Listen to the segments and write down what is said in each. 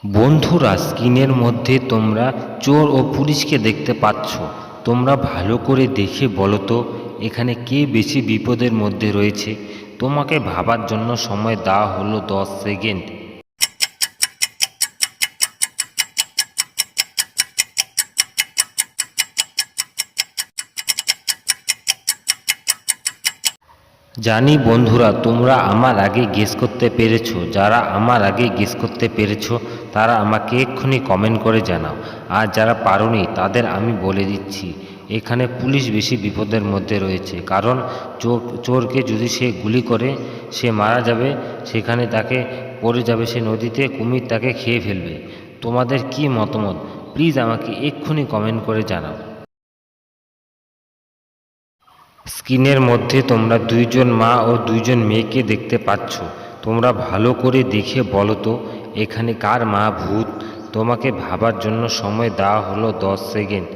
বন্ধুরা, স্ক্রিনের মধ্যে তোমরা চোর ও পুলিশকে দেখতে পাচ্ছ। তোমরা ভালো করে দেখে বলো তো এখানে কে বেশি বিপদের মধ্যে রয়েছে। তোমাকে ভাবার জন্য সময় দেওয়া হলো 10 সেকেন্ড। জানি বন্ধুরা, তোমরা আমার আগে গেস করতে পেরেছো। যারা আমার আগে গেস করতে পেরেছো তারা আমাকে এক্ষুনি কমেন্ট করে জানাও। আর যারা পারোনি তাদের আমি বলে দিচ্ছি, এখানে পুলিশ বেশি বিপদের মধ্যে রয়েছে। কারণ চোরকে যদি সে গুলি করে সে মারা যাবে, সেখানে তাকে পড়ে যাবে সে নদীতে, কুমির তাকে খেয়ে ফেলবে। তোমাদের কি মতামত প্লিজ আমাকে এক্ষুনি কমেন্ট করে জানাও। স্ক্রিনের মধ্যে তোমরা দুইজন মা ও দুইজন মেয়েকে দেখতে পাচ্ছ। তোমরা ভালো করে দেখে বলো তো এখানে কার মা ভূত। তোমাকে ভাবার জন্য সময় দেওয়া হলো 10 সেকেন্ড।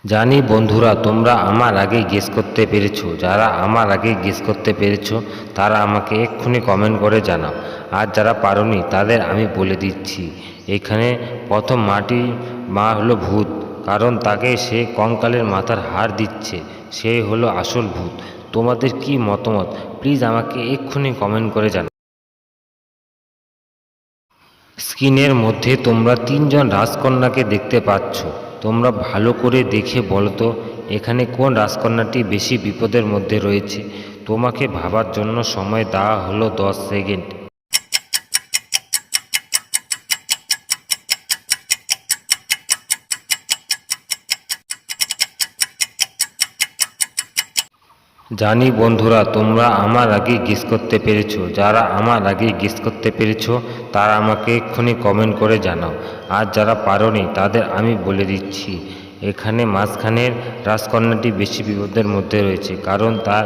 জানি বন্ধুরা, তোমরা আমার আগে গেস করতে পেরেছো। যারা আমার আগে গেস করতে পেরেছো তারা আমাকে এক্ষুনি কমেন্ট করে জানাও। আর যারা পারোনি তাদের আমি বলে দিচ্ছি, এখানে প্রথম মা হলো ভূত। কারণ তাকে সে কঙ্কালের মাথার হাড় দিচ্ছে, সে হলো আসল ভূত। তোমাদের কি মতামত প্লিজ আমাকে এক্ষুনি কমেন্ট করে জানাও। স্ক্রিনের মধ্যে তোমরা তিনজন রাজকন্যাকে দেখতে পাচ্ছ। তোমরা ভালো করে দেখে বলো তো এখানে কোন রাজকন্যাটি বেশি বিপদের মধ্যে রয়েছে। তোমাকে ভাবার জন্য সময় দেওয়া হলো 10 সেকেন্ড। জানি বন্ধুরা, তোমরা আমার আগে গেস করতে পেরেছো। যারা আমার আগে গেস করতে পেরেছো তারা আমাকে এক্ষুনি কমেন্ট করে জানাও। আর যারা পারোনি তাদের আমি বলে দিচ্ছি, এখানে মাঝখানের রাজকন্যাটি বেশি বিপদের মধ্যে রয়েছে। কারণ তার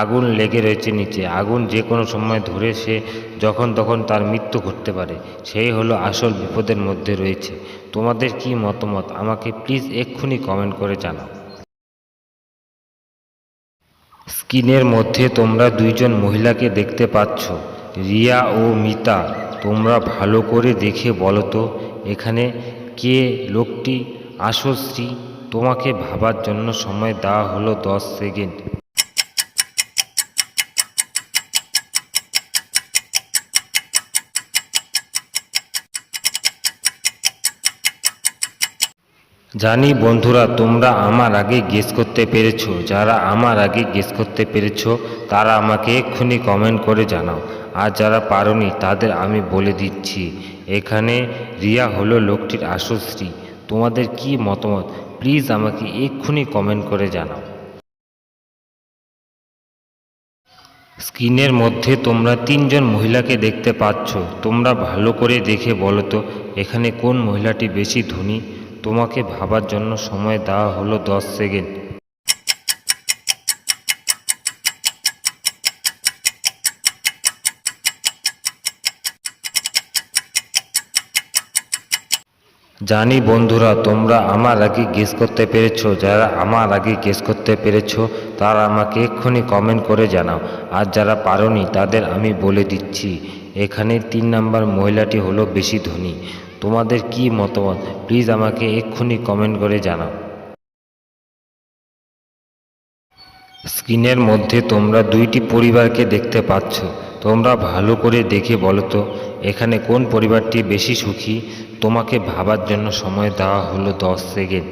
আগুন লেগে রয়েছে নিচে, আগুন যে কোনো সময় ধরে সে যখন তখন তার মৃত্যু ঘটতে পারে। সেই হলো আসল বিপদের মধ্যে রয়েছে। তোমাদের কি মতামত আমাকে প্লিজ এক্ষুনি কমেন্ট করে জানাও। স্ক্রিনের মধ্যে তোমরা দুইজন মহিলাকে দেখতে পাচ্ছ, রিয়া ও মিতা। তোমরা ভালো করে দেখে বলো তো এখানে কে লোকটি আসল স্ত্রী। তোমাকে ভাবার জন্য সময় দেওয়া হলো 10 সেকেন্ড। জানি বন্ধুরা, তোমরা আমার আগে গেস করতে পেরেছো। যারা আমার আগে গেস করতে পেরেছো তারা আমাকে এক্ষুনি কমেন্ট করে জানাও। আর যারা পারোনি তাদের আমি বলে দিচ্ছি, এখানে রিয়া হলো লোকটির আসল স্ত্রী। তোমাদের কি মতামত প্লিজ আমাকে এক্ষুনি কমেন্ট করে জানাও। স্ক্রিনের মধ্যে তোমরা তিনজন মহিলাকে দেখতে পাচ্ছ। তোমরা ভালো করে দেখে বলো তো এখানে কোন মহিলাটি বেশি ধনী। তোমাকে ভাবার জন্য সময় দেওয়া হলো 10 সেকেন্ড। জানি বন্ধুরা, তোমরা আমার আগে গেস করতে পেরেছো। যারা আমার আগে গেস করতে পেরেছো তারা আমাকে এক্ষুনি কমেন্ট করে জানাও। আর যারা পারোনি তাদের আমি বলে দিচ্ছি, এখানে 3 নাম্বার মহিলাটি হলো বেশি ধনী। তোমাদের কি মতামত প্লিজ আমাকে এক্ষুনি কমেন্ট করে জানাও। স্ক্রিনের মধ্যে তোমরা দুইটি পরিবারকে দেখতে পাচ্ছ। তোমরা ভালো করে দেখে বলো তো এখানে কোন পরিবারটি বেশি সুখী। তোমাকে ভাবার জন্য সময় দেওয়া হলো 10 সেকেন্ড।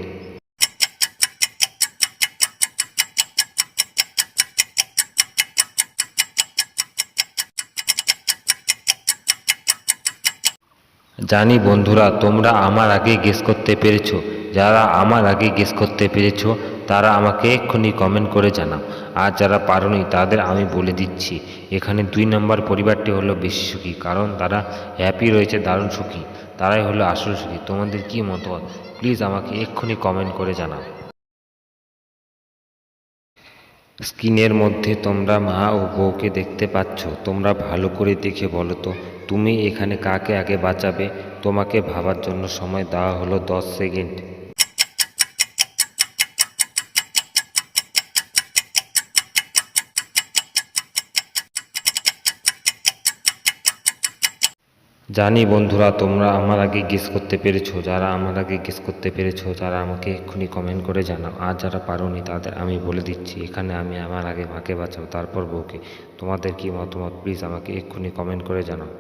জানি বন্ধুরা, তোমরা আমার আগে গেস করতে পেরেছো। যারা আমার আগে গেস করতে পেরেছো তারা আমাকে এক্ষুনি কমেন্ট করে জানাও। আর যারা পারোনি তাদের আমি বলে দিচ্ছি, এখানে 2 নম্বর পরিবারটি হলো বেশি সুখী। কারণ তারা হ্যাপি রয়েছে, দারুণ সুখী। তারাই হলো আসল সুখী। তোমাদের কি মতামত প্লিজ আমাকে এক্ষুনি কমেন্ট করে জানাও। স্ক্রিনের মধ্যে তোমরা মা ও বউকে দেখতে পাচ্ছ। তোমরা ভালো করে দেখে বলো তো তুমি এখানে কাকে আগে বাঁচাবে। তোমাকে ভাবার জন্য সময় দেওয়া হলো 10 সেকেন্ড। জানি বন্ধুরা তোমরা আমার আগে গেস করতে পেরেছো, যারা আমার আগে গেস করতে পেরেছো তারা আমাকে এক্ষুনি কমেন্ট করে জানাও। আর যারা পারোনি তাদের আমি বলে দিচ্ছি, এখানে আমি আমার আগে মাকে বাঁচাও তারপর বউকে। তোমাদের কি মতামত প্লিজ আমাকে এক্ষুনি কমেন্ট করে জানাও।